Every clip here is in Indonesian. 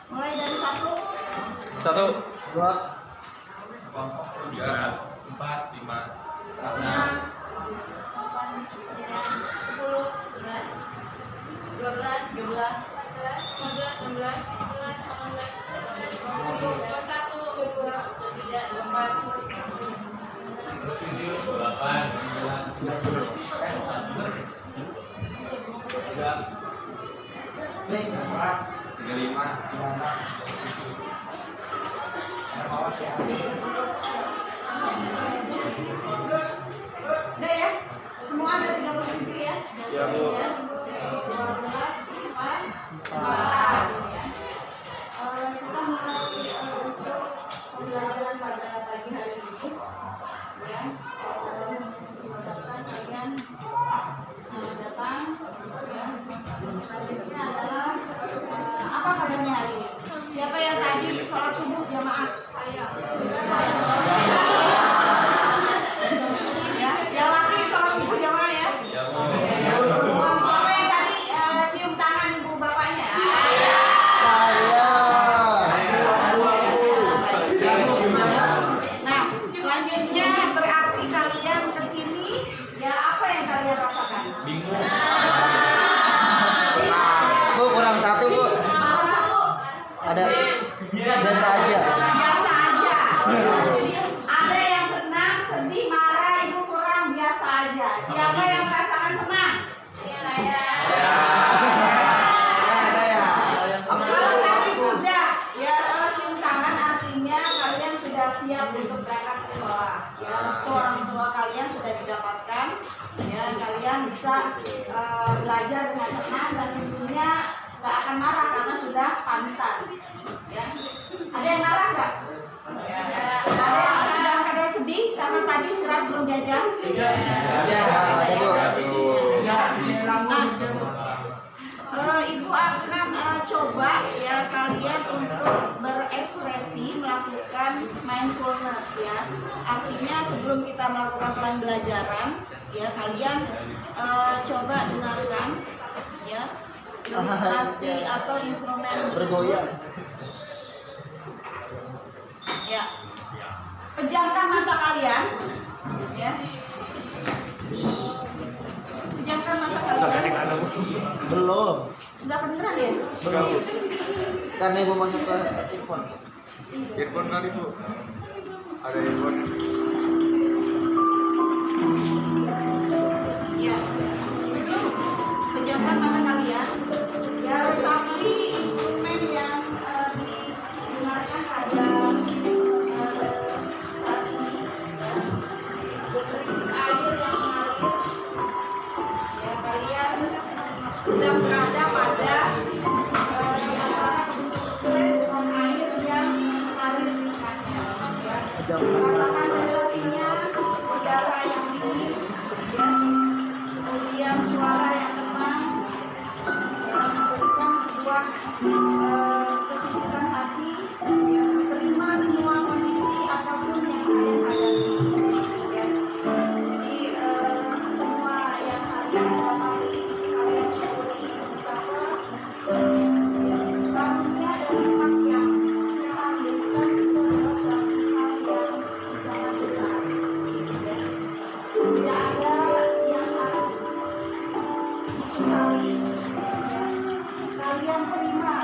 Mulai dari 1. 1, 2, 3, 4, 5, 6, 8, 10, 11, 12, 13, 14, 15, 16, 17, 18, 19, 20, 21, 22, Udah ya? Semua ada 37 ya? Ya, Bu. 12, 4. Ya. Kita mulai untuk pembelajaran pada pagi hari ini. Ya. Mengucapkan kalian datang. Ya. Selanjutnya adalah apa kabarnya hari ini? Siapa yang tadi sholat subuh jamaah? Ya, yang laki sholat subuh jamaah ya? Siapa yang tadi cium tangan ibu bapaknya? Nah, selanjutnya berarti kalian kesini ya apa yang kalian rasakan? bingung. Bu, kurang 1, Bu. Nomor 1 Ada biasa aja. biasa aja. Ada yang senang, sedih, marah, ibu kurang biasa aja. Siapa yang merasakan senang? Saya. Kalau tadi sudah ya cium tangan artinya kalian sudah siap untuk berangkat ke sekolah. Ya, restu orang tua kalian sudah didapatkan. Ya, kalian bisa belajar dengan tenang dan tentunya nggak akan marah karena sudah pamitan. Ya. Ada yang marah nggak? Ada yang sudah ada sedih karena tadi istirahat belum jajan? Ibu akan coba ya kalian untuk berekspresi melakukan mindfulness ya. Artinya sebelum kita melakukan pembelajaran ya kalian coba dengarkan ya ilustrasi atau instrumen Bergoyang. ya. Pejamkan mata kalian ya. Pejamkan mata kalian. Belum. Enggak kedengeran ya? Belum. Karena ibu masuk ke earphone. Earphone kali, Bu. Ada earphone. Ya. Pejamkan mata kalian. Ya, resapi instrumen yang digunakan pada saat ini. Ya. Bericik air yang mengalir. Ya, kalian sedang berada pada kebetulan air yang mengalir di tengahnya. Ya. Rasakan sensasinya, udara yang dingin, ya. Kemudian suara yang tenang, yang memberikan sebuah kesejukan hati, yang menerima semua kondisi apapun yang kalian hadapi. Ya. Jadi semua yang kalian dapati, kalian syukuri betapa karunia dan nikmat yang Tuhan berikan itu adalah suatu hal yang sangat besar. Ya. Tidak ada yang harus disesali. Ya. Kalian terima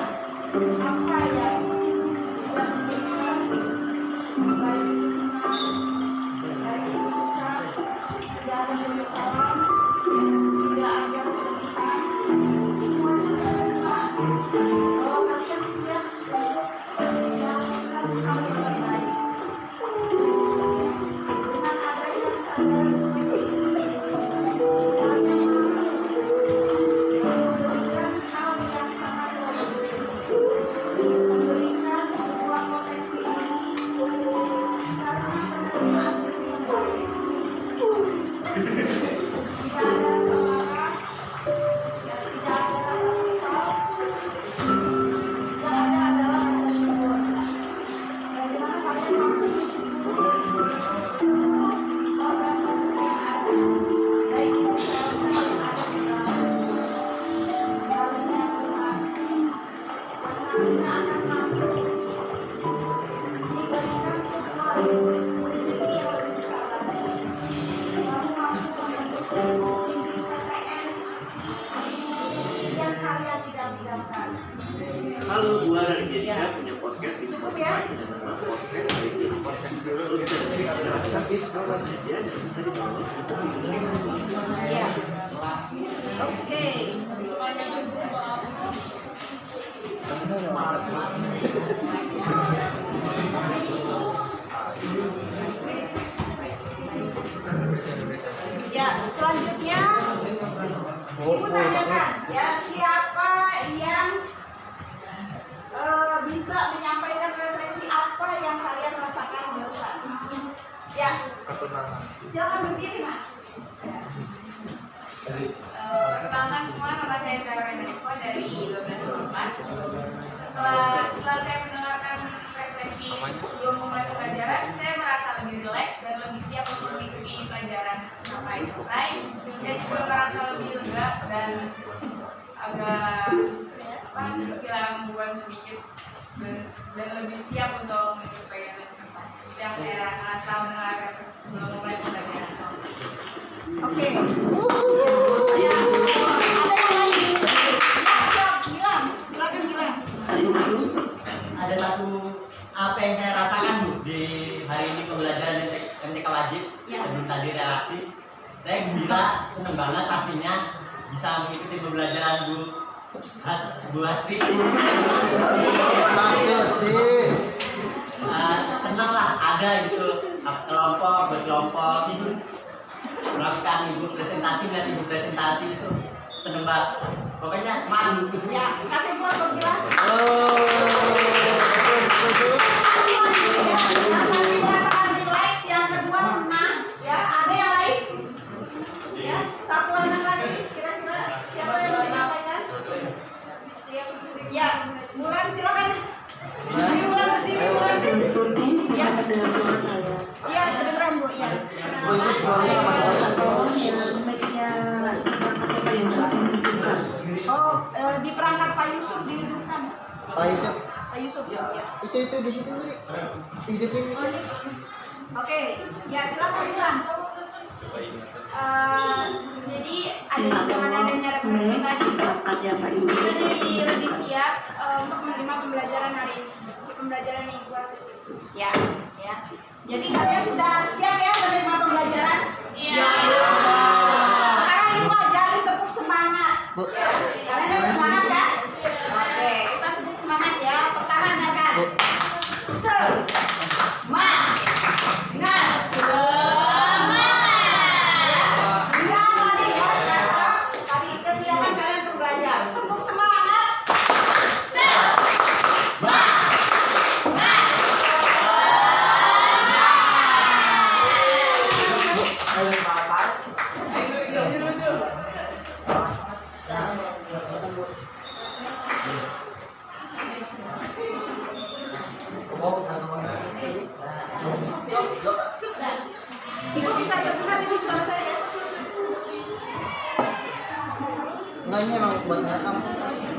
cukup ya. Ya. Oke. Ya, selanjutnya Ibu tanyakan ya, siapa yang bisa menyampaikan refleksi apa yang kalian rasakan barusan? Ya, silakan berdiri lah. Perkenalkan semua, nama saya Zara Niko dari 12/4. Setelah saya mendengarkan refleksi sebelum memulai pelajaran, saya merasa lebih rileks dan lebih siap untuk mengikuti pelajaran sampai selesai. Saya juga merasa lebih lega dan agak hilang beban sedikit dan lebih siap untuk mengikuti pelajaran cepat. Yang saya rasa mendengar refleksi sebelum memulai pelajaran. Oke. Ya. Ada yang lain? Gilang, silakan Gilang. Ada satu apa yang saya rasakan Bu di hari ini pembelajaran MTK wajib sebelum tadi reaksi. Saya gembira, senang banget pastinya bisa mengikuti pembelajaran Bu Hasti. Senang lah ada gitu kelompok berkelompok melakukan ibu presentasi dan ibu presentasi itu seneng banget. Pokoknya semangat. Ya, kasih aplaus buat Gilang. Tadi merasakan relax, yang kedua senang. Ya, ada yang lain? Ya, satu anak lagi. Kira-kira siapa yang mau menyampaikan? Ya, Mulan silakan. Berdiri, Mulan. Ya. Iya, kedengeran Bu. Ya. Oh, di perangkat Pak Yusuf dihidupkan. Pak Yusuf. Pak Yusuf ya. Itu di situ nih. Hidupin. Oke, ya silakan Mulan. Jadi dengan adanya refleksi tadi tuh kita jadi lebih siap untuk menerima pembelajaran hari ini, pembelajaran Ibu Hasti. Ya, ya. Jadi kalian sudah siap ya menerima pembelajaran? Iya. Sekarang Ibu ajarin tepuk semangat. Bu. Kalian ada semangat kan? Oke, kita sebut semangat ya. Pertama dengarkan. Semangat. Tadi kesiapan kalian untuk belajar. Tepuk semangat. Ibu bisa terdengar ini suara saya ya? Enggak, ini emang buat ngerekam.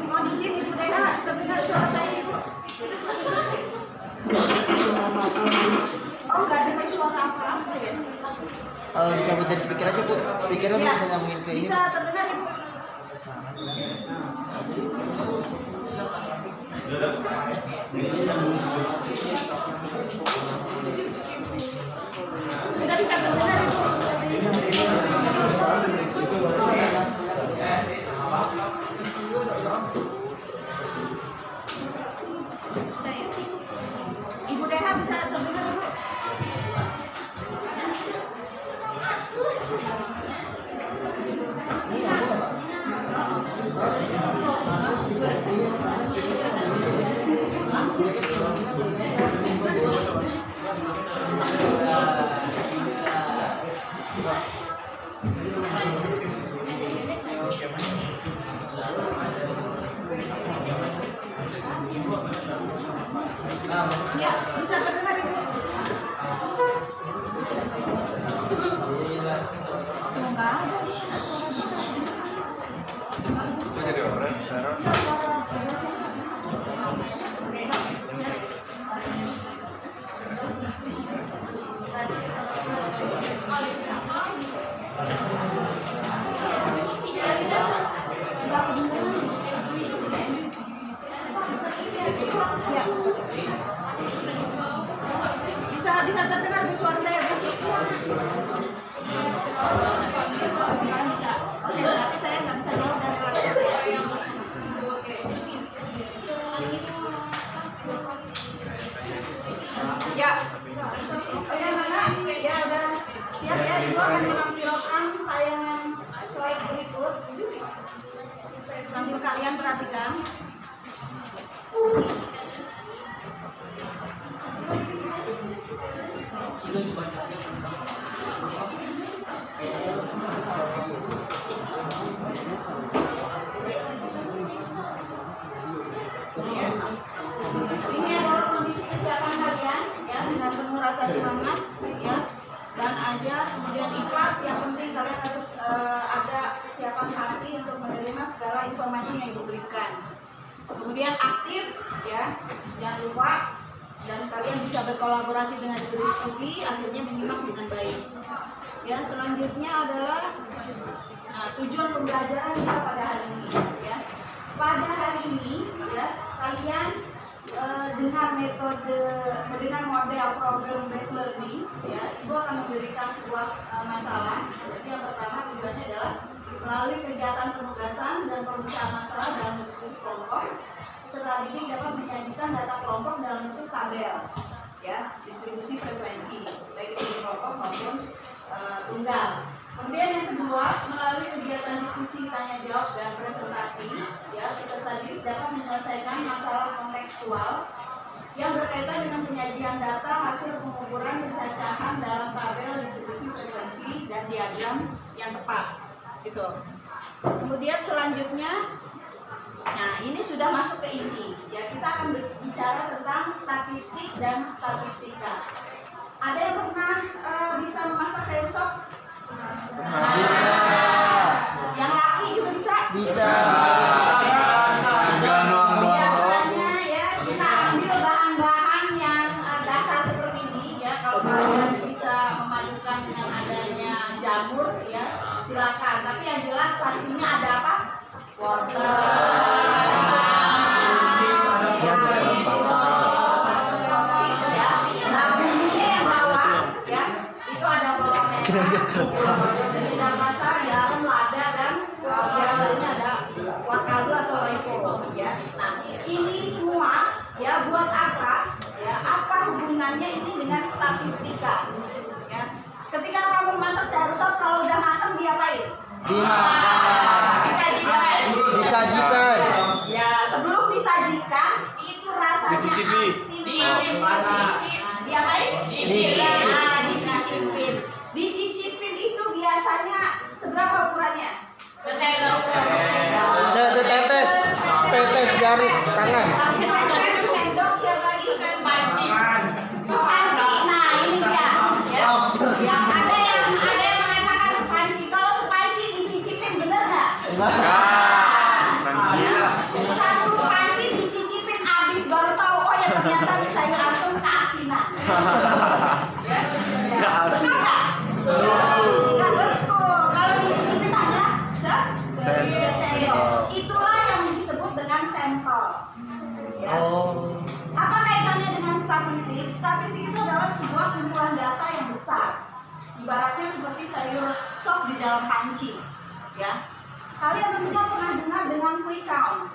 Mau izin Ibu Deha terdengar suara saya Ibu? Oh, nggak dengar suara apa-apa ya? Dicabut dari speaker aja Bu. Speakernya Ya, bisa nyambungin ke ini. bisa terdengar Ibu? Sudah bisa terdengar Ibu? Ibu Deha bisa terdengar Ibu? Ya, bisa terdengar Ibu? Enggak ada. Itu jadi orang sekarang. Enggak kedengeran. Ya. Ibu akan menampilkan tayangan slide berikut sambil kalian perhatikan. Ini adalah kondisi kesiapan kalian ya, dengan penuh rasa semangat ya, dan aja kemudian ikhlas. Yang penting kalian harus ada kesiapan hati untuk menerima segala informasi yang diberikan. Kemudian aktif ya, jangan lupa, dan kalian bisa berkolaborasi dengan berdiskusi, akhirnya menyimak dengan baik. Ya, selanjutnya adalah tujuan pembelajaran kita pada hari ini ya. Pada hari ini ya, kalian dengan model problem based learning ya, Ibu akan memberikan sebuah masalah. Jadi yang pertama tujuannya adalah melalui kegiatan penugasan dan pemecahan masalah dalam diskusi kelompok, setelah ini dapat menyajikan data kelompok dalam bentuk tabel ya, distribusi frekuensi baik itu di kelompok maupun tunggal. Kemudian yang kedua, melalui kegiatan diskusi, tanya jawab dan presentasi ya, peserta didik dapat menyelesaikan masalah kontekstual yang berkaitan dengan penyajian data hasil pengukuran pencacahan dalam tabel distribusi frekuensi dan diagram yang tepat gitu. Kemudian selanjutnya, nah ini sudah masuk ke inti ya, kita akan berbicara tentang statistik dan statistika. Ada yang pernah bisa memasak sayur sop? Bisa. Yang laki juga bisa? Bisa. Biasanya ya, kita ambil bahan-bahan yang dasar seperti ini ya. Kalau kalian bisa memadukan dengan adanya jamur ya, silakan. Tapi yang jelas pastinya ada apa? Wortel. Sosis ya. Nah, bumbunya yang bawah ya, itu ada bawang merah. Di dalam pasar di dalam lada dan biasanya ada kuah kaldu atau royco ya. Nah, ini semua ya buat apa? Ya, apa hubungannya ini dengan statistika? Ya. Ketika kamu masak sayur sop, kalau udah matang diapain? Disajikan. Ya, sebelum disajikan itu rasanya Dicicipi. asin. Diapain? Dicicipin. Dicicipin itu biasanya seberapa ukurannya? Setetes jari tangan. Setetes sendok, siapa lagi? Sepanci. Nah, ini dia. Ya. Yang ada yang mengatakan sepanci. Kalau sepanci dicicipin bener nggak? Satu panci dicicipin habis baru tahu, oh ya ternyata di sayur asem keasinan. Ya. Benar nggak? Nggak betul. Kalau dicicipin hanya sendok. Itulah yang disebut dengan sampel. Ya. Apa kaitannya dengan statistik? Statistik itu adalah sebuah kumpulan data yang besar. Ibaratnya seperti sayur sop di dalam panci. Ya. Kalian tentunya pernah dengar dengan quick count.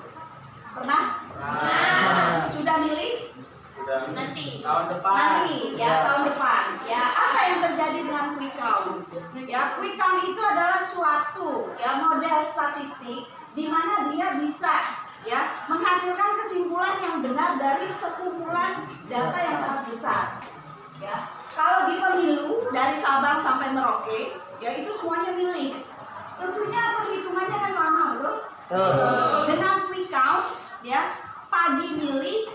Pernah? Sudah milih? Nanti. Nanti ya, tahun depan. Ya, apa yang terjadi dengan quick count? Ya, quick count itu adalah suatu ya model statistik di mana dia bisa ya menghasilkan kesimpulan yang benar dari sekumpulan data yang sangat besar. Ya, kalau di pemilu dari Sabang sampai Merauke, ya itu semuanya milih. Tentunya perhitungannya kan lama, betul? Dengan quick count, ya pagi milih,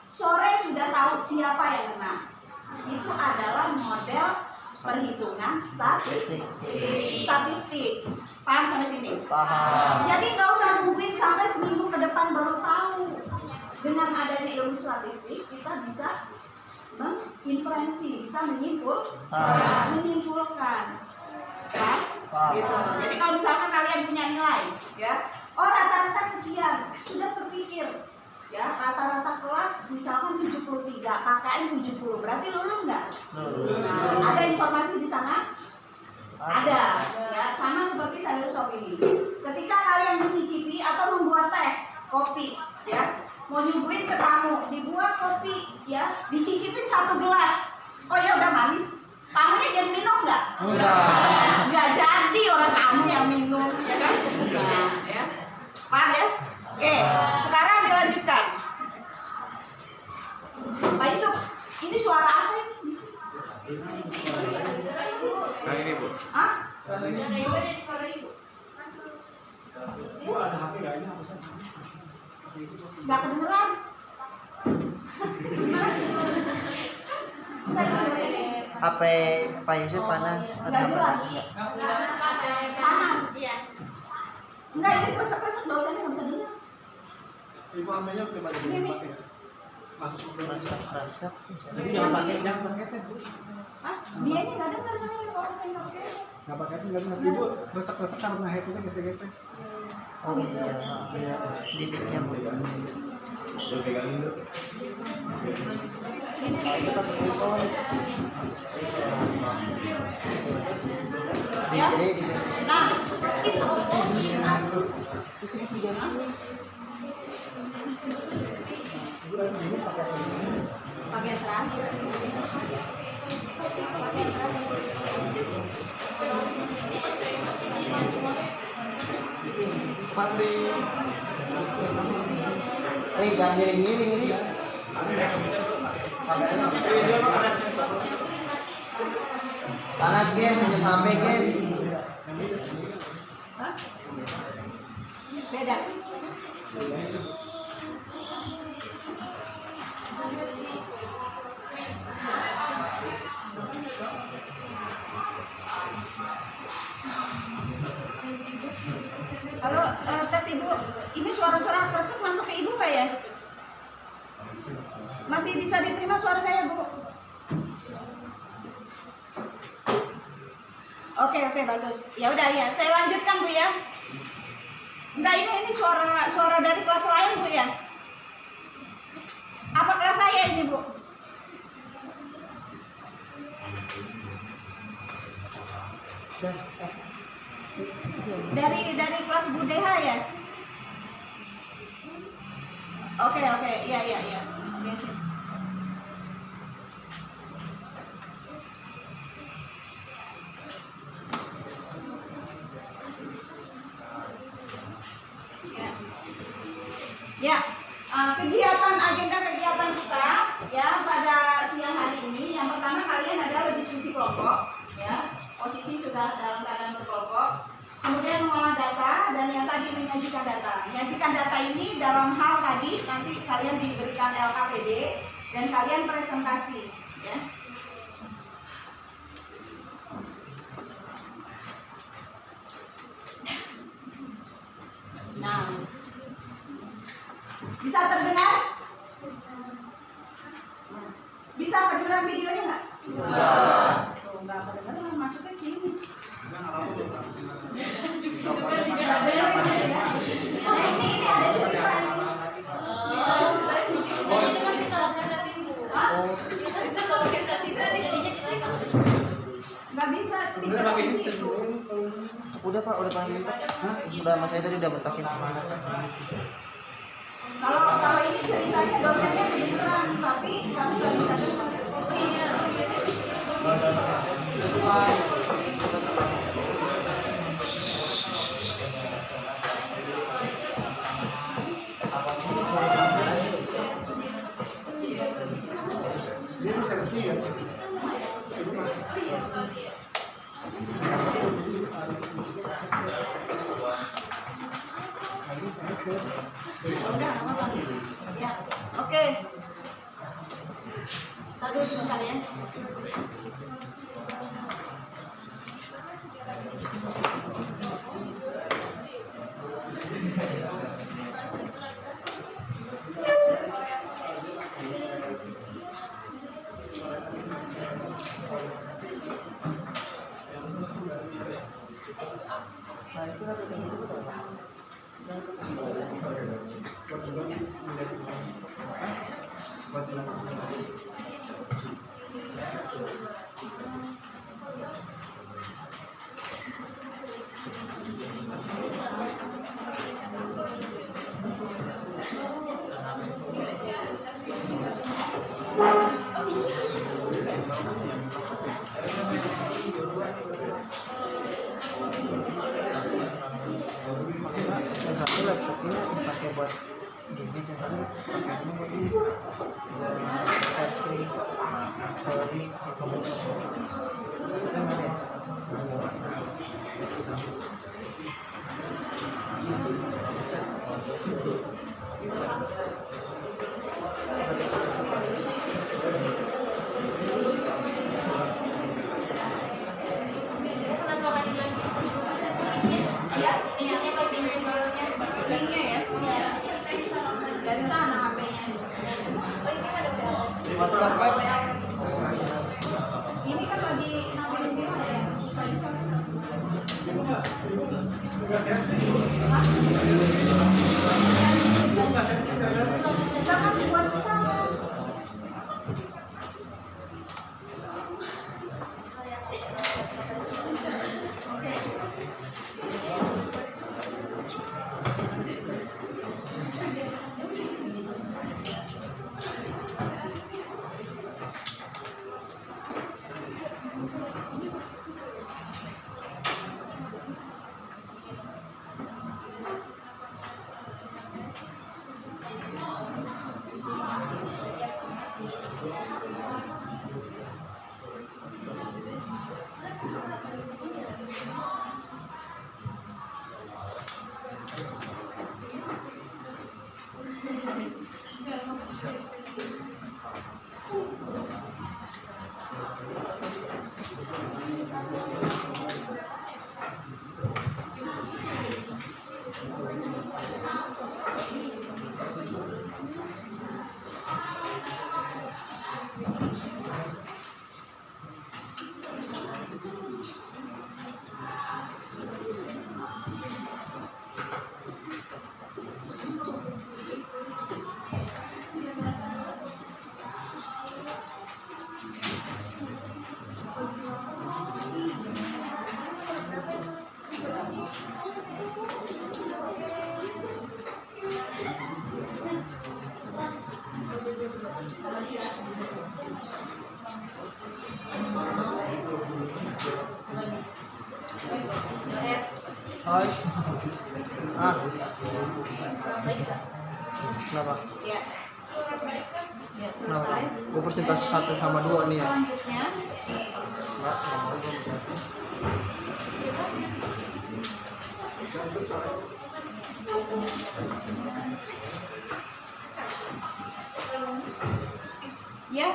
sore sudah tahu siapa yang menang. Itu adalah model perhitungan statistik. Paham sampai sini? Paham. Jadi nggak usah nungguin sampai seminggu ke depan baru tahu. Dengan adanya ilmu statistik, kita bisa menginferensi, bisa menyimpulkan. Kan? Gitu. Jadi kalau misalkan kalian punya nilai, ya, oh rata-rata sekian, sudah terpikir, ya rata-rata kelas misalkan 73, KKN 70, berarti lulus nggak? Nah, ada informasi di sana? Ada, ya sama seperti sayur sop ini. Ketika kalian mencicipi atau membuat teh, kopi, ya, mau nyuguhin ke tamu, dibuat kopi, ya, dicicipin 1 gelas, oh ya udah manis, tamunya jadi minum nggak? Nggak jadi orang kamu yang minum, ya kan? Nah, ya. Paham ya? Oke, sekarang dilanjutkan. Pak Yusuf, ini suara apa ini? Di sini? Nah ini Bu. Hah? Nggak kedengeran? HP Pak Yusuf panas. Nggak jelas. Panas. Enggak, ini kresek-kresek dosennya nggak bisa dengar. Ibu ambilnya pribadi Ini nih. masuk ke Rasak. Jadi jangan pakai headset. Hah? Dia ini nggak dengar saya kalau saya nggak pakai headset. Nggak pakai headset, nggak dengar. Ibu resek-resek karena headsetnya gesek-gesek. Oh iya. Didiknya Bu. Ya. Nah, bagian terakhir. Mandi. Jangan miring-miring ini. Panas guys, minum HP guys. Hah? Beda. Kalau tes ibu, ini suara-suara kresek masuk ke ibu nggak ya? Masih bisa diterima suara saya Bu? Oke, bagus. Ya udah ya, saya lanjutkan Bu ya. Enggak, ini suara dari kelas lain Bu ya. Apa kelas saya ini Bu? Dari kelas Bu DH ya? Oke, iya. Oke, sip. Ya, agenda kegiatan kita ya pada siang hari ini. Yang pertama kalian adalah diskusi kelompok, ya. Posisi sudah dalam keadaan berkelompok. Kemudian mengolah data dan yang tadi menyajikan data. Menyajikan data ini dalam hal tadi nanti kalian diberikan LKPD dan kalian presentasi, ya. Nah, bisa terdengar? Bisa kedengaran videonya nggak? Tuh, nggak kedengaran, masuknya ke sini. Nah, ini ada cerita ini. Nggak bisa, speaker di situ. Udah Pak, udah panggil Pak. Udah mas saya tadi udah bentakin. Kalau ini ceritanya dosennya kebetulan, tapi kamu nggak bisa dengar. Ya, oke. Tunggu sebentar ya. Kenapa nggak dilanjutin? Ya, linknya bagian videonya. Linknya ya? Iya, dari sana. Dari sana HP-nya. Oh, ini ada WA. WA. Ini kan lagi nambahin dia ya, susah juga. Jangan buat sama. Oke. Hai. Kenapa? Ya. Ya, Kenapa? selesai. Gue persentase 1/2 nih ya. Selanjutnya, Enggak mau gue. ya.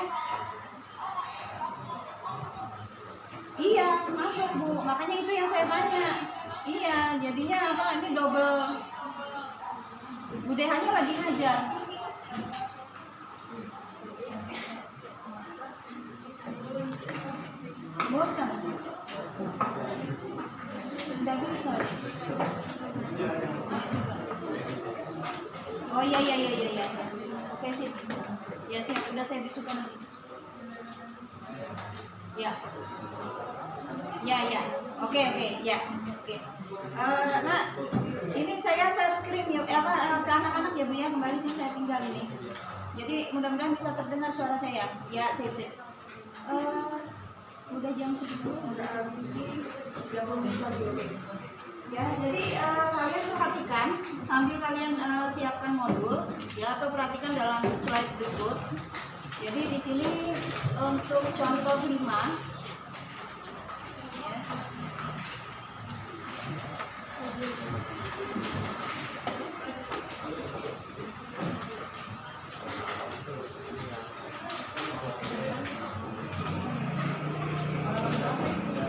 Iya, masuk Bu. Makanya itu yang saya tanya. Iya, jadinya apa? Ini double. Budehanya lagi ngajar. Bukan. Nggak bisa. Oh iya. Oke sip. Ya siap, udah saya bisukan nanti. Ya. Ya. Oke, ya. Oke. Nah, ini saya share screen ya ke anak-anak ya Bu ya, kembali sini saya tinggal ini. Jadi mudah-mudahan bisa terdengar suara saya. Ya, sip. Udah jam 10, udah 30 menit lagi. Oke. Ya, jadi kalian perhatikan sambil kalian siapkan modul ya, atau perhatikan dalam slide berikut. Jadi di sini untuk contoh 5 ya.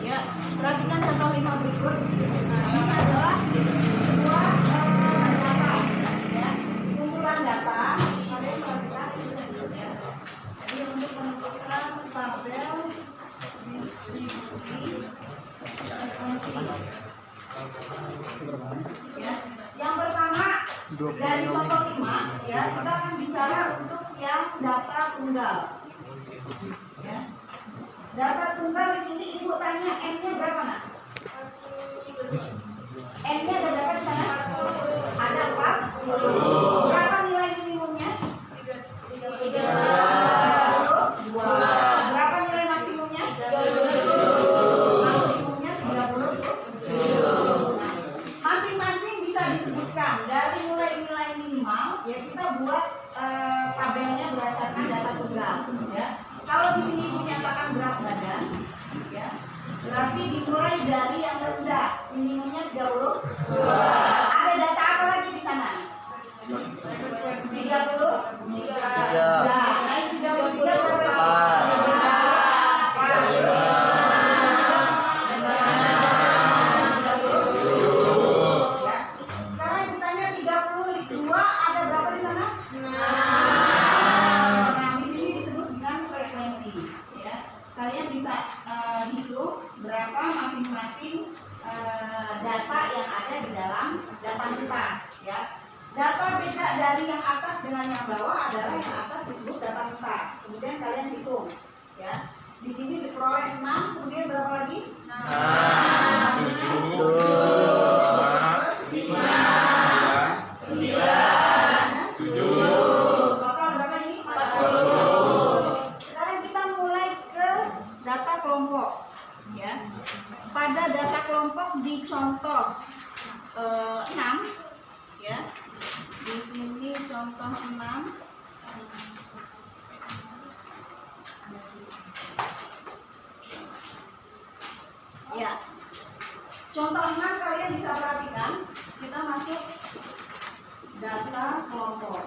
Ya, perhatikan contoh 5 berikut. Nah, ini adalah sebuah data, ya, kumpulan data. Kalian perhatikan, ya. Jadi untuk menentukan tabel distribusi frekuensi. Ya, yang pertama dari contoh 5, ya, kita akan bicara untuk yang data tunggal. Ya. Data tunggal di sini Ibu tanya N-nya berapa, Nak? N-nya ada berapa di sana? Ada 40. Berapa nilai minimumnya? 32. Berapa nilai maksimumnya? 30. Maksimumnya 30. Nah, masing-masing bisa disebutkan dari mulai nilai minimal, ya kita buat tabelnya berdasarkan Berarti dimulai dari yang rendah, minimumnya 30. Ada data apa lagi di sana? 30. Nah, naik 33 berapa? Sekarang ditanya 32 ada berapa di sana? Nah, di sini disebut dengan frekuensi. Ya, kalian bisa hitung berapa masing-masing data yang ada di dalam data kita. Ya, data beda dari yang atas dengan yang bawah adalah yang atas disebut data kita. Kemudian kalian hitung. Ya, di sini diperoleh 6, kemudian berapa lagi? 7. Total berapa ini? 40. Sekarang kita mulai ke data kelompok. Ya. Pada data kelompok di contoh 6, ya. Di sini contoh 6. Ya. Contoh 6 kalian bisa perhatikan, kita masuk data kelompok.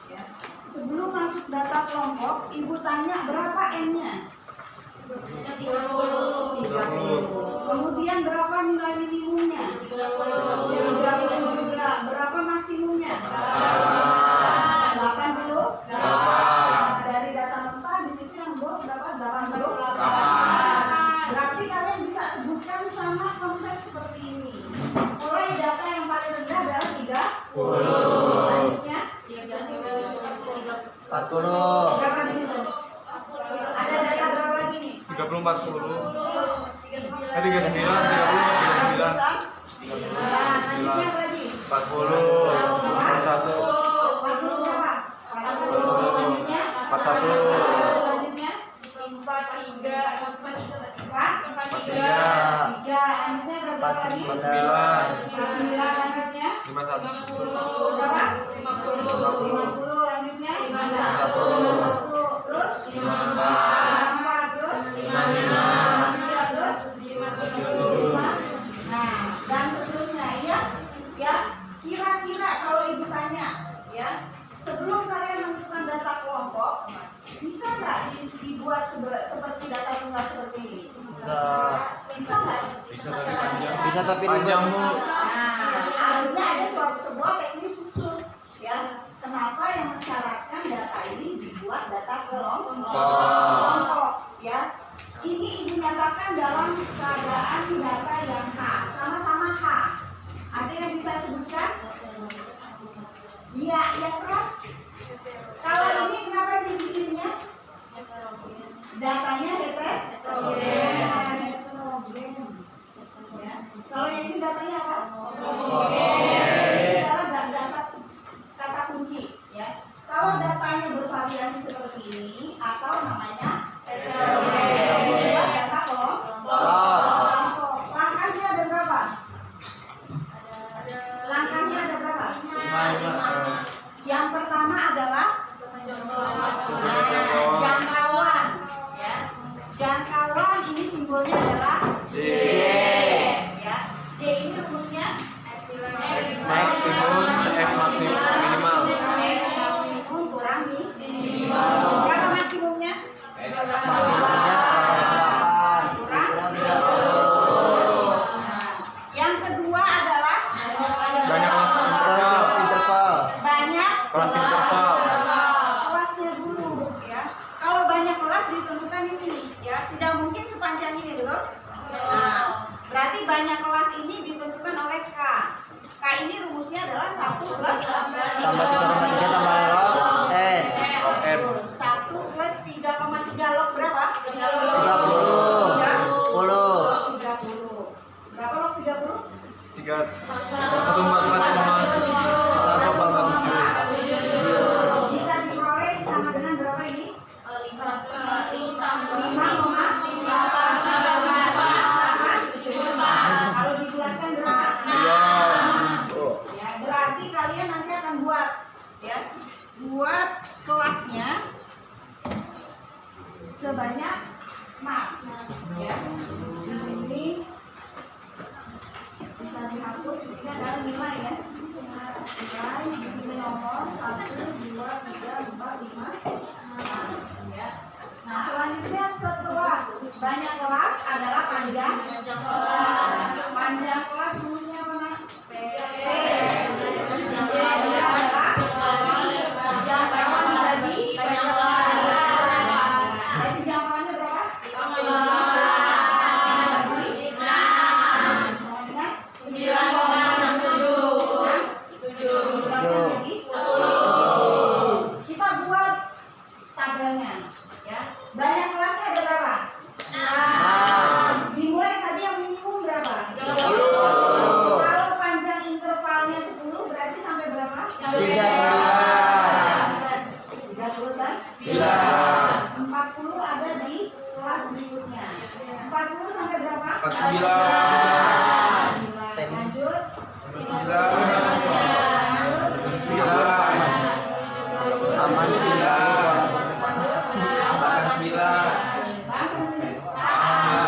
Ya. Sebelum masuk data kelompok, ibu tanya berapa N-nya? 30. Kemudian berapa nilai minimumnya? 30 juga. Berapa maksimumnya? 80. Dari data mentah di situ yang bold berapa? 80. Berarti kalian bisa sebutkan sama konsep seperti ini. Mulai data yang paling rendah adalah 30. Selanjutnya 40. berapa di situ? Ada data berapa lagi nih? 30, 40. 39, 30, 39. Nah, selanjutnya apa lagi? 40, 41. 40 berapa? 40. Selanjutnya 41. Selanjutnya 43. 3. Selanjutnya berapa lagi? 49. 49. Selanjutnya 51. berapa? 50. 50. Selanjutnya 51. Terus 54. terus 55. terus 75. Nah, dan seterusnya ya. Ya, kira-kira kalau ibu tanya, ya, sebelum kalian menentukan data kelompok, bisa nggak dibuat seperti data tunggal seperti ini? Bisa nggak? Bisa tapi Panjang, Bu. Nah, artinya ada sebuah teknis khusus, ya. Kenapa yang mensyaratkan data ini dibuat data kelompok, ya. Ini ibu nyatakan dalam keadaan data yang H, sama-sama H. Ada yang bisa sebutkan? Iya, yang keras. Kalau ini kenapa ciri-cirinya? Datanya heterogen. Ya. Kalau yang ini datanya apa? Ini adalah data kata kunci, ya. Kalau datanya bervariasi seperti ini, atau namanya heterogen, data kelompok. Langkahnya ada berapa? Langkahnya ada berapa? 5. Yang pertama adalah jangkauan, ya. Jangkauan ini simbolnya adalah J. ya. J ini rumusnya X maksimum, X maksimum minimal. X maksimum kurang minimal. Berapa maksimumnya? Maksimumnya 8. Kurang 30. Nah, yang kedua adalah Banyak kelas interval. Interval. banyak Kelas interval. kelasnya dulu, ya. Kalau banyak kelas ditentukan ini, ya. Tidak mungkin sepanjang ini, betul? Nah, berarti banyak kelas ini ditentukan oleh K. K ini rumusnya adalah 1 plus Tambah 3,3 tambah log N. Terus 1 plus 3,3 log berapa? 30. 30. Berapa log 30? 144,7. Bisa diperoleh sama dengan berapa ini? 5,8. Kalau dibulatkan berapa? Ya, berarti kalian nanti akan buat, ya, buat kelasnya sebanyak 6, ya. Lanjut. 9. Aman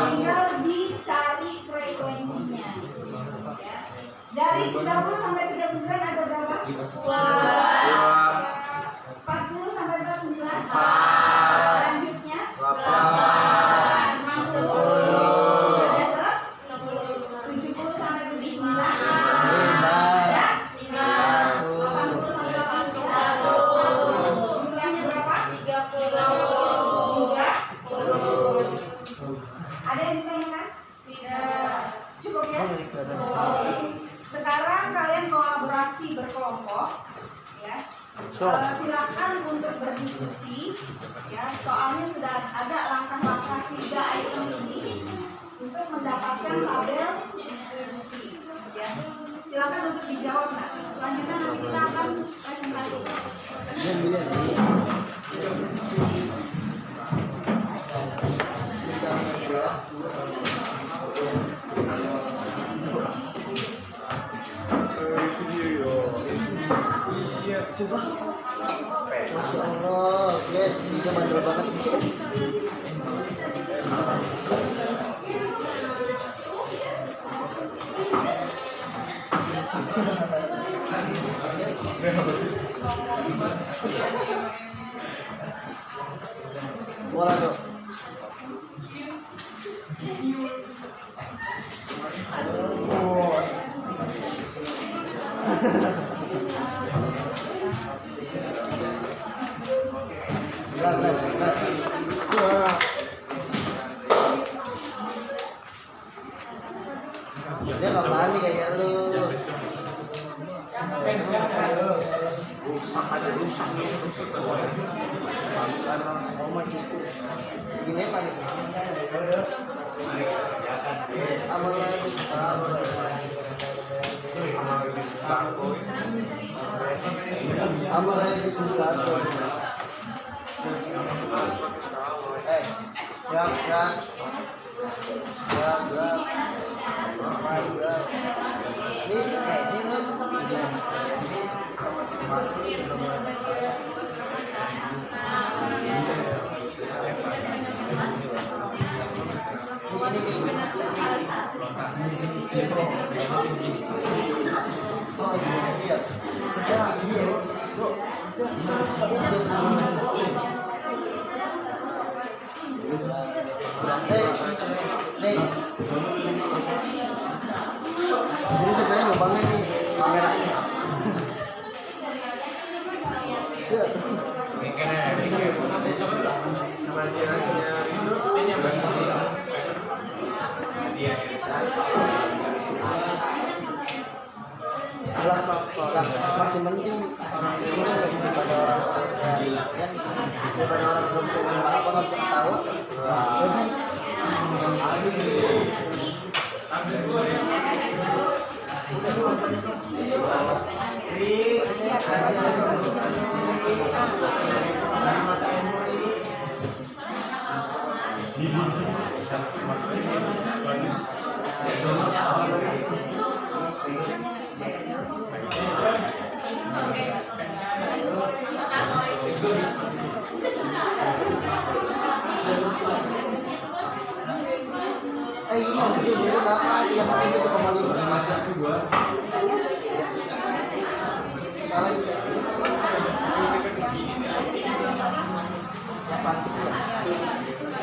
Tinggal dicari frekuensinya. Ya. Dari 30 sampai 39 ada berapa? 40 sampai 39. Lanjutnya 70 sampai 79. Ada? 80 sampai 81. Jumlahnya berapa? 3. Ada yang ditanyakan? Tidak. Cukup ya? Oke. Sekarang kalian kolaborasi berkelompok, ya. Silakan untuk berdiskusi, ya. Soalnya sudah ada langkah-langkah 3 item ini untuk mendapatkan tabel distribusi, ya. Silakan untuk dijawab, nah. Selanjutnya nanti kita akan presentasi. Masya Allah, guys, ini bandel banget guys. Bola tuh. Dia nggak berani kayak lu. Rusak aja rusak. Gini panik. Amal lagi susah. Siap. Jadi saya lubangnya nih kameranya. Masih penting daripada orang belum bisa apa nggak bisa tahu. Ini masih dulu apa yang itu kembali masuk gua. Salah.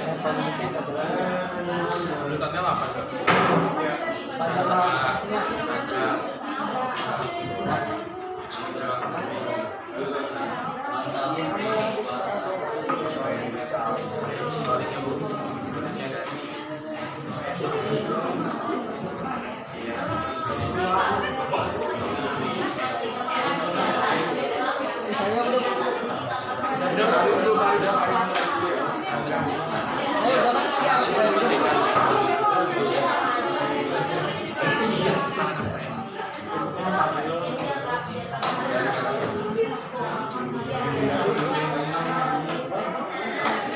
Yang penting adalah apa? Pada rasanya.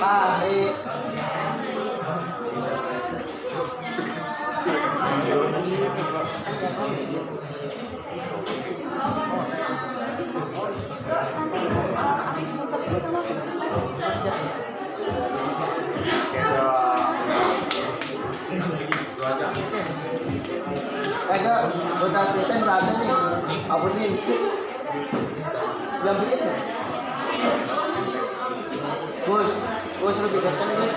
Tarik. Enggak, udah cerita nggak ada nih. Apa sih? Yang bikin sih? Gus lebih dekat nih Gus.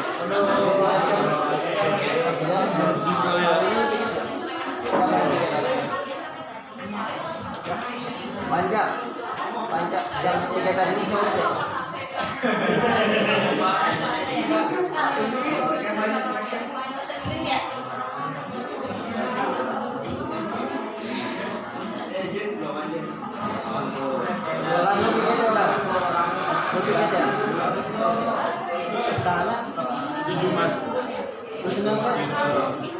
Panja, yang tiga tadi ini cowok sih. Orang lebih gitu lah, lebih gitu. Tanah Di Jumat. terus kenapa?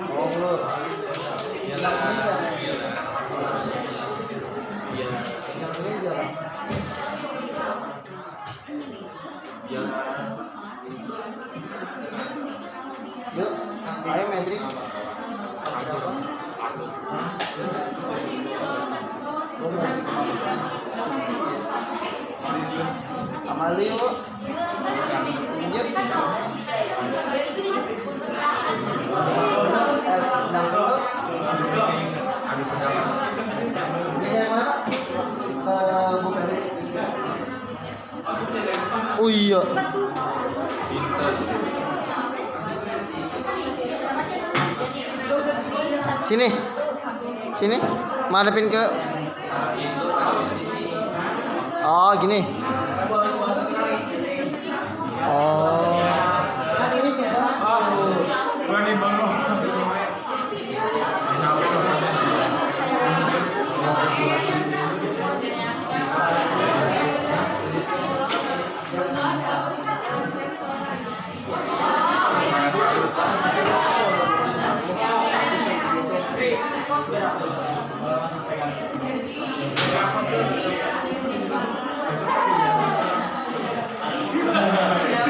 Oh lu, yuk, ayo Mendrik. Amali yuk. Minjem. Enam satu. Ini saya mana Pak? Bu Ferry. Oh iya. Sini, madepin ke. Oh gini. Oh. Berani banget.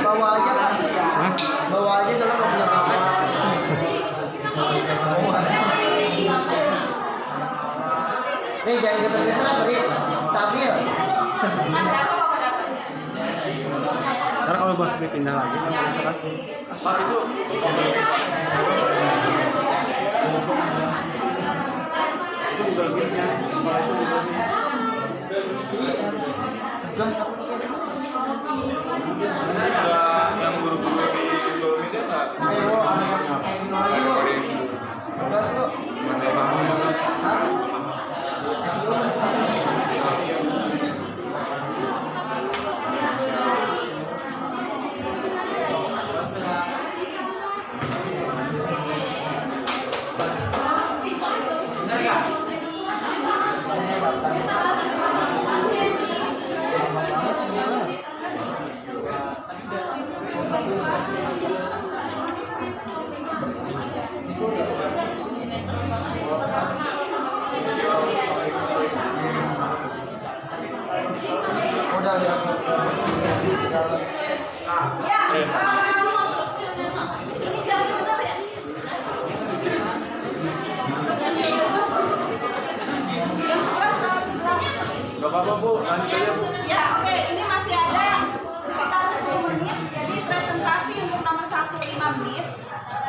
Bawa aja Pak. Bawa aja soalnya nggak punya paket. Nih jangan geter-geter beri stabil. Ntar kalau bos pindah lagi kan misalkan Pak itu udah punya. Gas apa nih guys? ada yang guru-guru di Indonesia nggak? Ayo anak ayo. Gas yuk. Hah? Udah ya. Ya, ini jamnya benar ya? Yang 11 rawat sebelah. Nggak apa-apa Bu, lanjut aja Bu. Ya, oke, ini masih ada sekitar 10 menit. Jadi presentasi untuk nomor 1 5 menit,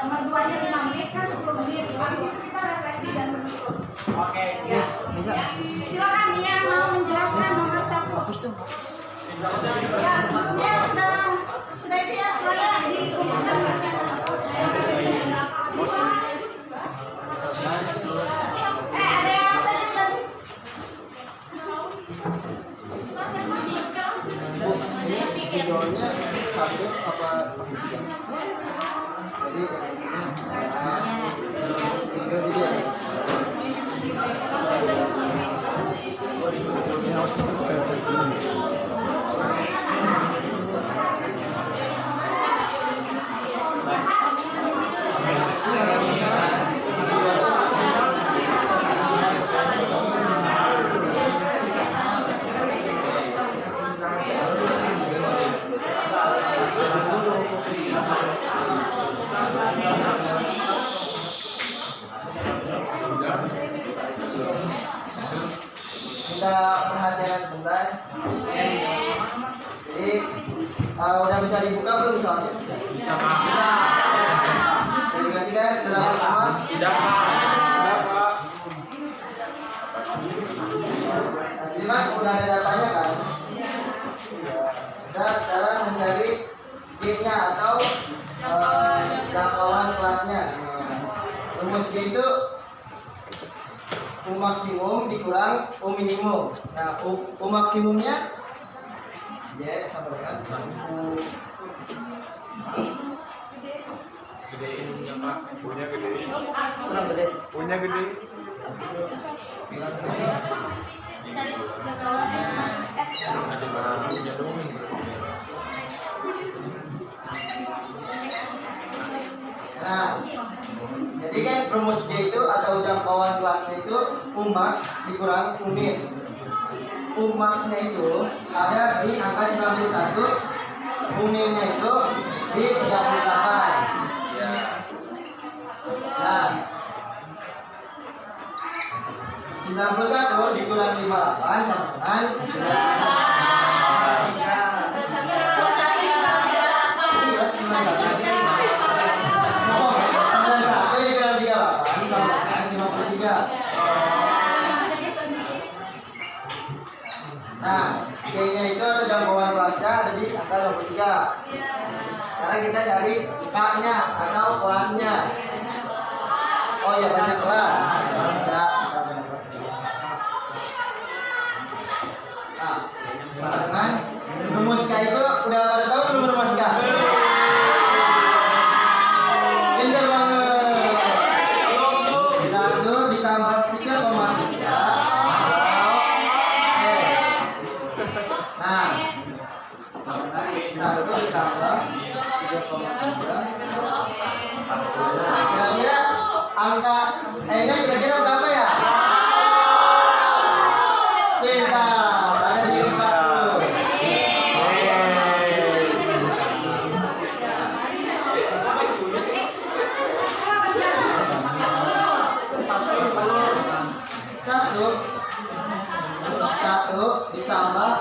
nomor 2-nya 5 menit kan 10 menit. Habis itu kita refleksi dan menutup. Oke. Ya, ya. Silakan yang mau menjelaskan nomor 1. Ya, sebelumnya sudah itu ya, semuanya dikumpulkan. Ada yang saja tadi? Videonya satu apa video? Jadi video dia. Minta perhatian sebentar. Jadi udah bisa dibuka belum soalnya? Bisa Pak. Jadi dikasihkan berapa semua? Tidak Pak. Jadi kan udah ada datanya kan? Kita sekarang mencari G-nya atau jangkauan kelasnya. Rumus G itu U maksimum dikurang U minimum. Nah, U maksimumnya Y sama dengan U Gedein punya Pak. Punya gede. kurang gede. Punya gede. Ada barunya dong. Nah, jadi kan rumus G itu atau jangkauan kelasnya itu U max dikurang U min. U max-nya itu ada di angka 91, U min-nya itu di 38. Nah, 91 dikurang 58 sama dengan 53. Nah, G-nya itu atau jangkauan kelasnya ada di angka 23. Sekarang kita cari K-nya atau kelasnya. Oh ya, banyak kelas. Bisa banyak kelas. Nah, sama dengan rumus K itu udah pada tahu belum rumus K? Pintar banget. 1 ditambah 3,3 Nah, 1 ditambah 3,3. Nah, kira-kira angka ini kira-kira berapa ya? Pintar, ada di 40. Satu ditambah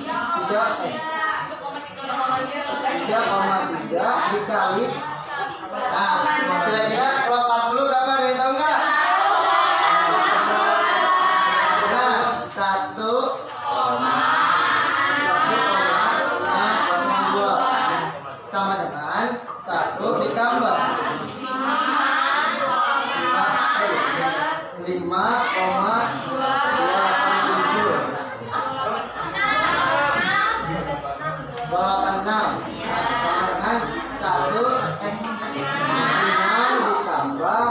3,3 dikali. Nah, kira-kira kalau 40 berapa, ada yang tahu nggak? Nah, 1,02 sama dengan 1 ditambah 5,286 sama dengan 5 ditambah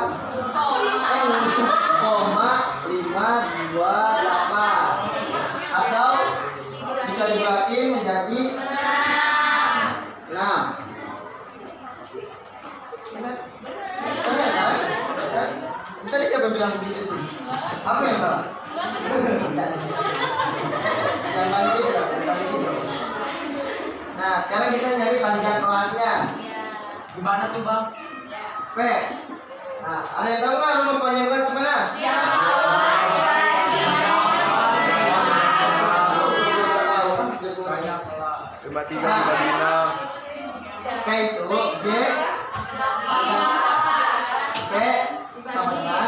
528 atau bisa dibulatin menjadi 6. Benar kan? Tadi siapa bilang begitu sih? Apa yang salah? Jangan balik gitu, jangan balik gitu. Nah, sekarang kita nyari panjang kelasnya. Gimana tuh Bang? P. Nah, ada yang tahu nggak rumus panjang kelas gimana? Lima tiga enam. P itu J P sama dengan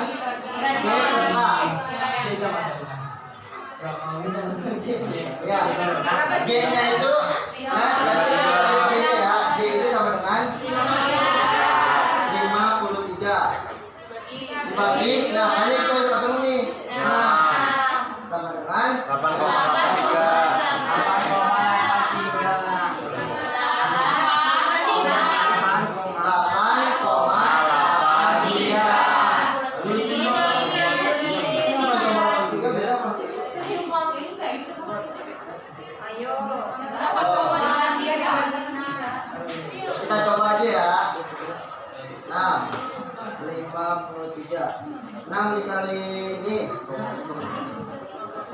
J K. Ya, J-nya itu, nah, J-nya ya, J itu sama dengan 53 dibagi, nah ini kita ketemu nih, nah, sama dengan 8,83. Ayo. Kita coba aja ya. 6 53. 6 dikali ini 6 8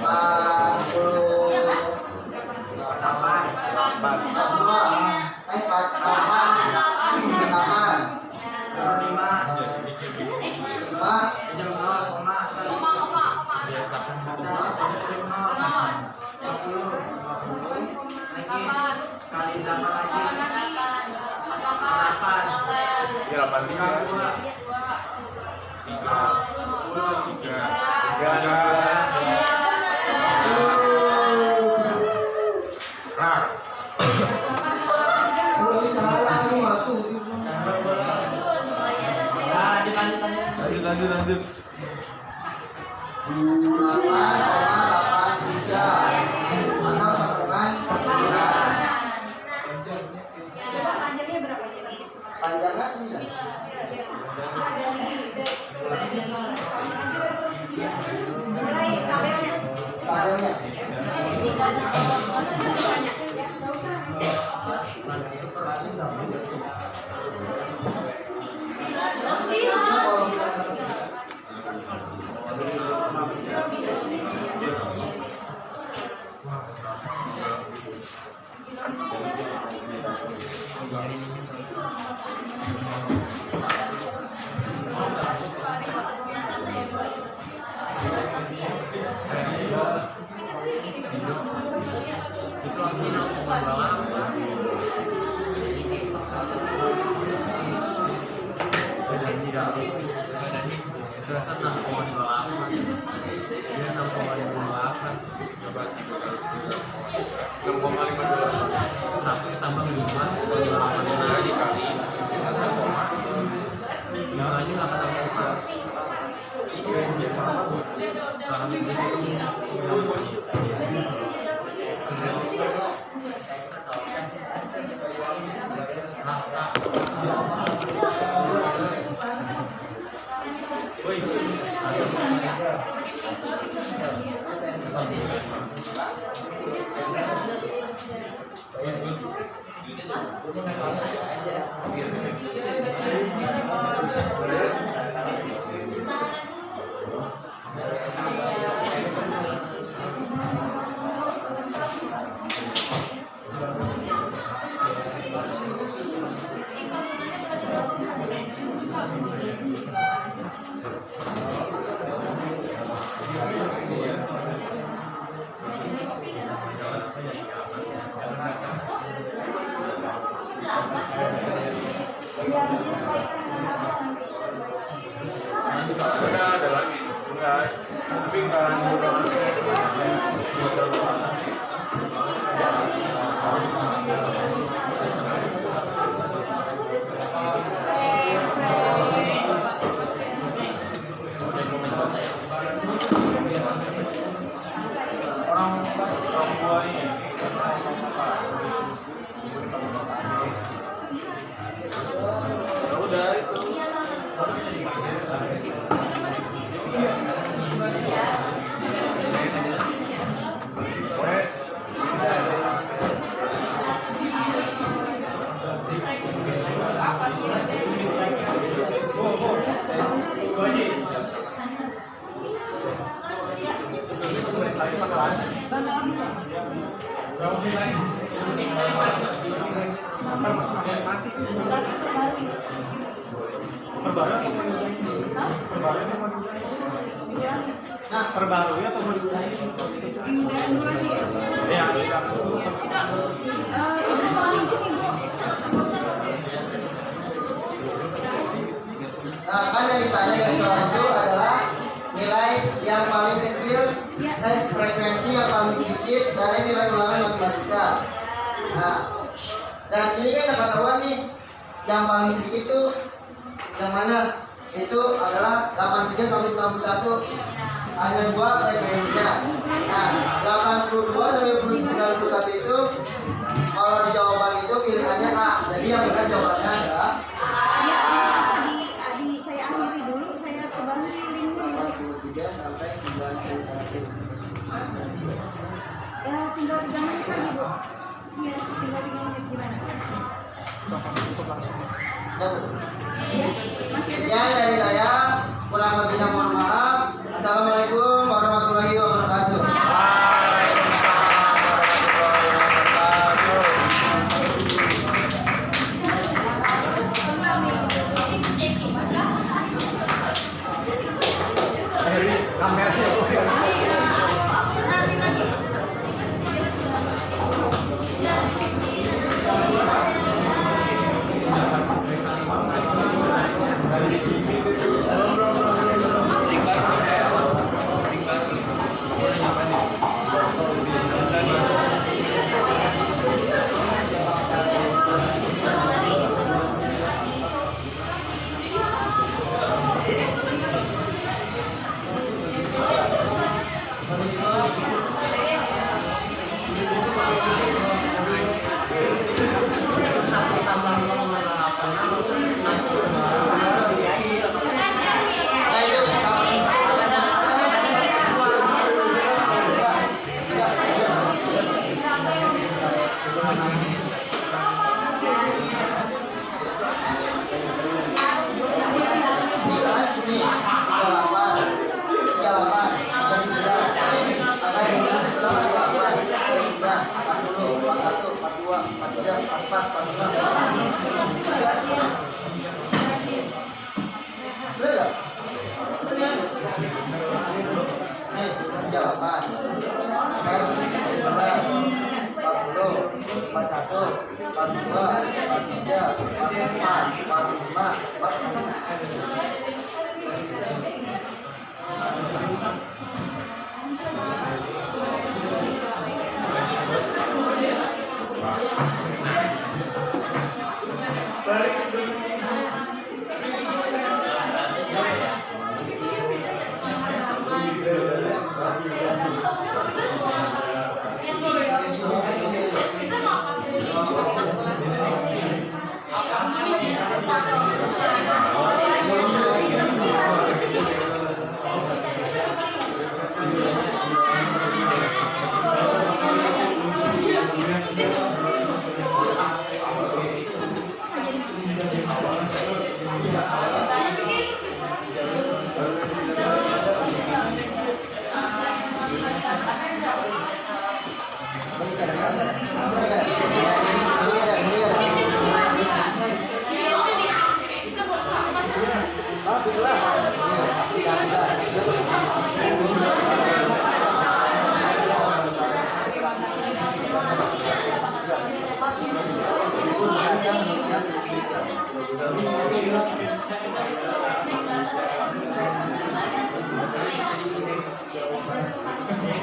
42 8 Ya 83. 3. Kalau salah aku aku. Lanjut. 8,83 atau sama dengan 9. Panjangnya berapa? Panjangnya 9. Mulai tabelnya. Tabelnya. Udah ada lagi. Enggak. Tapi enggak orang tua ini. Ya udah itu. Nah, perbarui atau mau diulangi? Ya. Nah, kan yang ditanya dari soal itu adalah nilai yang paling kecil, frekuensi yang paling sedikit dari nilai ulangan matematika. Nah, dan sini kan ada ketahuan nih, yang paling sedikit itu yang mana? Itu adalah 83 sampai 91. Hanya 2 frekuensinya. Nah, 82 sampai 91 itu kalau di jawaban itu pilihannya A. Jadi yang benar jawabannya adalah Saya akhiri dulu, saya sebarkan linknya. 83 sampai 91. Tinggal 3 menit lagi, Bu. Iya, tinggal 3 menit gimana? Sekian dari saya, kurang lebihnya mohon maaf. Assalamualaikum warahmatullahi wabarakatuh. Kameranya. 42, 43, 44, 45,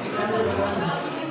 yang berpengalaman baru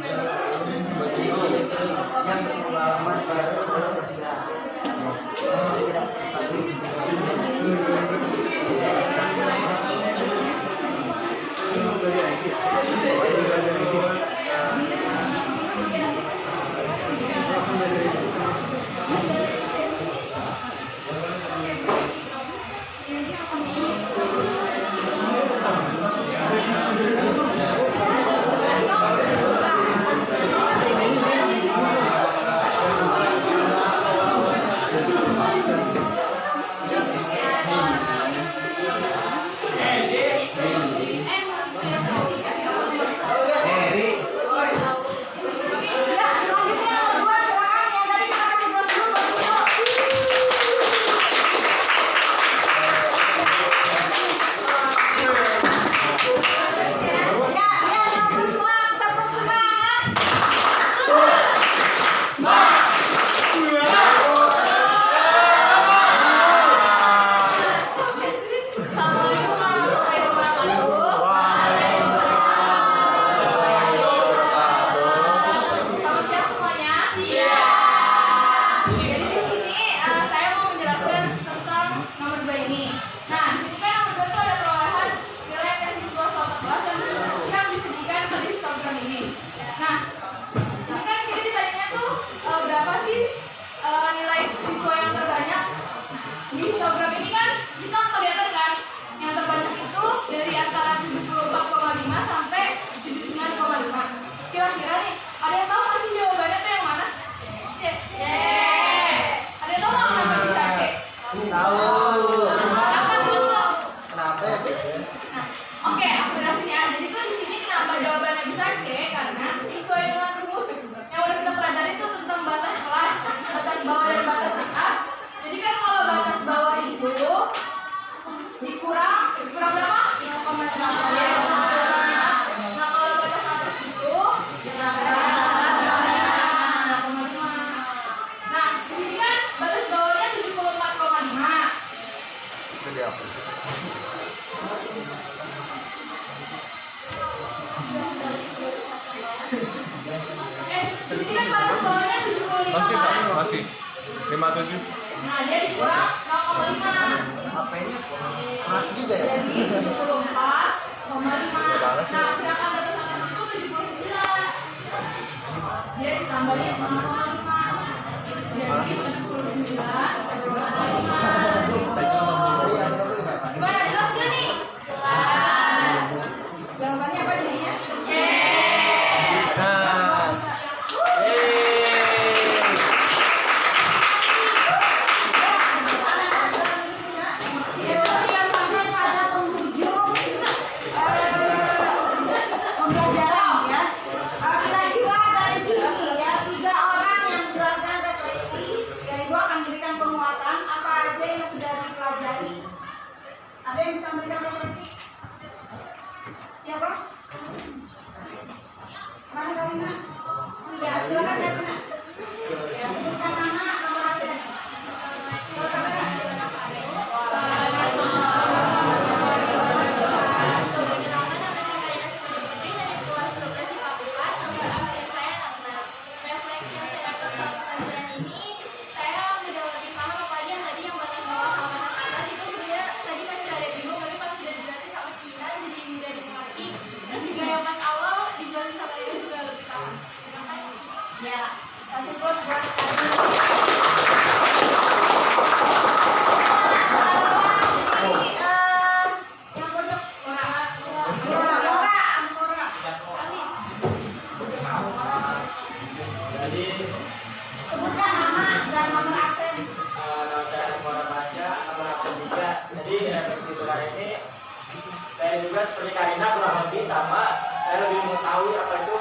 Masih 57. Nah, dia dikurang 0,5. HP-nya keras juga ya. Jadi 74,5. Nah, sedangkan batas atas itu 79. Dia ditambahin 0,5. Jadi 79,5. Gitu. Gimana, jelas gak nih? Jelas. Jawabannya apa jadinya? Ada yang bisa memberikan referensi? Siapa? Mana Karina? Ya, silakan Karina. Ya, hobi sama saya lebih mengetahui apa itu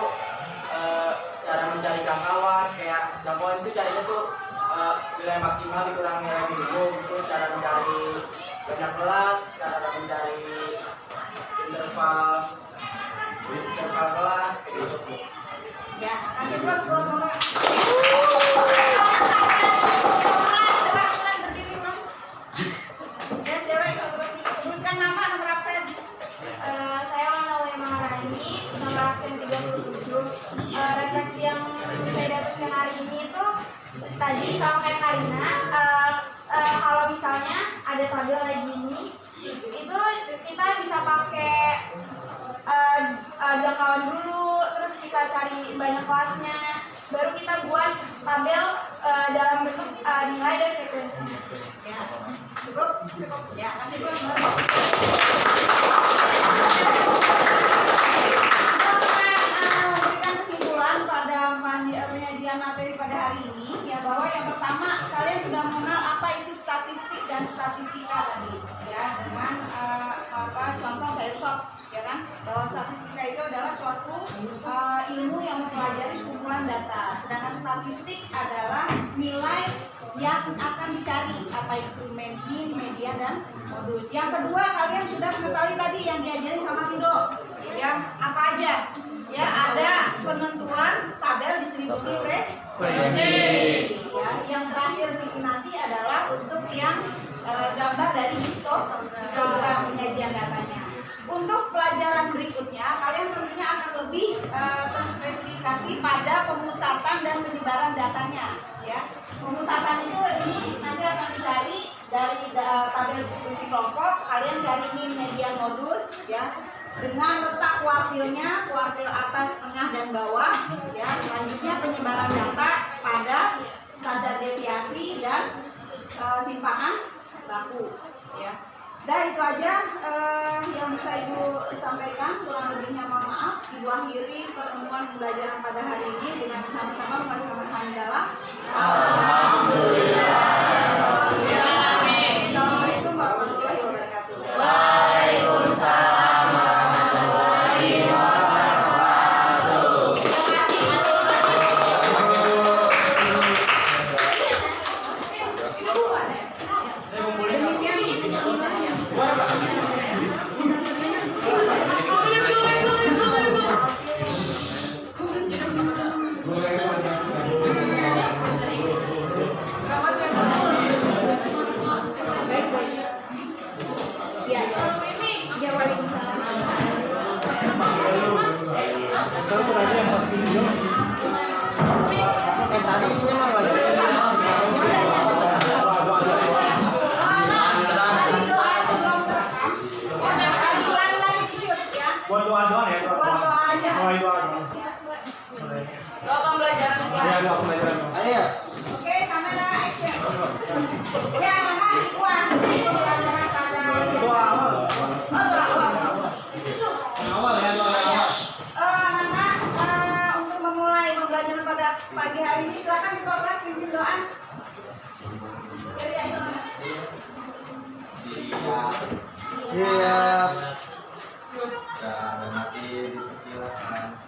cara mencari jangkauan. Kayak jangkauan itu carinya tuh nilai maksimal dikurangi nilai minimum, terus cara mencari banyak kelas, cara mencari interval kelas kayak gitu. Ya, kasih bros. Berdiri bros. Ya, cewek sebutkan nama, nomor absen. Saya Wanawaya Maharani, nomor absen 37. Refleksi yang saya dapatkan hari ini itu tadi sama kayak Karina, kalau misalnya ada tabel kayak gini, itu kita bisa pakai jangkauan dulu, terus kita cari banyak kelasnya, baru kita buat tabel dalam bentuk nilai dan frekuensi. Ya, cukup. Ya, kasih bros. Memberikan kesimpulan pada penyajian materi pada hari ini, ya, bahwa yang pertama kalian sudah mengenal apa itu statistik dan statistika tadi, ya, dengan contoh Sayursop, ya kan, bahwa statistika itu adalah suatu ilmu yang mempelajari kumpulan data, sedangkan statistik adalah nilai yang akan dicari, apa itu mean, median, dan modus. Yang kedua, kalian sudah mengetahui tadi yang diajarin sama Rido, ya, apa aja? Ya, ada penentuan tabel distribusi frekuensi. Ya, yang terakhir sih nanti adalah untuk yang gambar dari histogram penyajian datanya. Untuk pelajaran berikutnya, kalian tentunya akan lebih terspesifikasi pada pemusatan dan penyebaran datanya. Ya, pemusatan itu ini nanti akan dicari dari tabel distribusi kelompok. Kalian cari mean, median, modus, ya, dengan letak kuartilnya, kuartil atas, tengah, dan bawah. Ya, selanjutnya penyebaran data pada standar deviasi dan simpangan baku. Ya. Dan itu aja yang bisa Ibu sampaikan. Kurang lebihnya mohon maaf. Ibu akhiri pertemuan pembelajaran pada hari ini dengan sama-sama mengucapkan hamdalah. Alhamdulillah. Assalamualaikum warahmatullahi wabarakatuh. Waalaikumsalam warahmatullahi wabarakatuh. Iya, ya, waalaikumsalam. Tadi ini mah wajib. Buat doa doang ya, Buat doa aja. doa. Doa pembelajaran Ya, doa pembelajaran. Ayo. Oke, kamera action. Ya, Nana, Iwan. Pembelajaran pada Doa awal. doa. Awal ya, doa awal. Nana, untuk memulai pembelajaran pada pagi hari ini, silakan di kelas pimpin doa. Dari ayo, Nana. Iya. Dan nanti dipersilakan.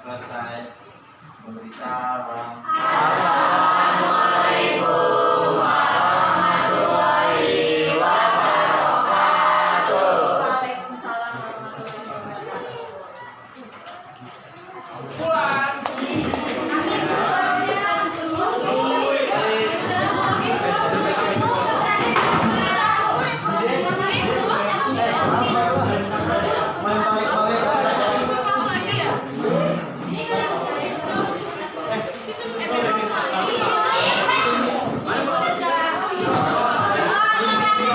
Selesai memberi salam. Assalamualaikum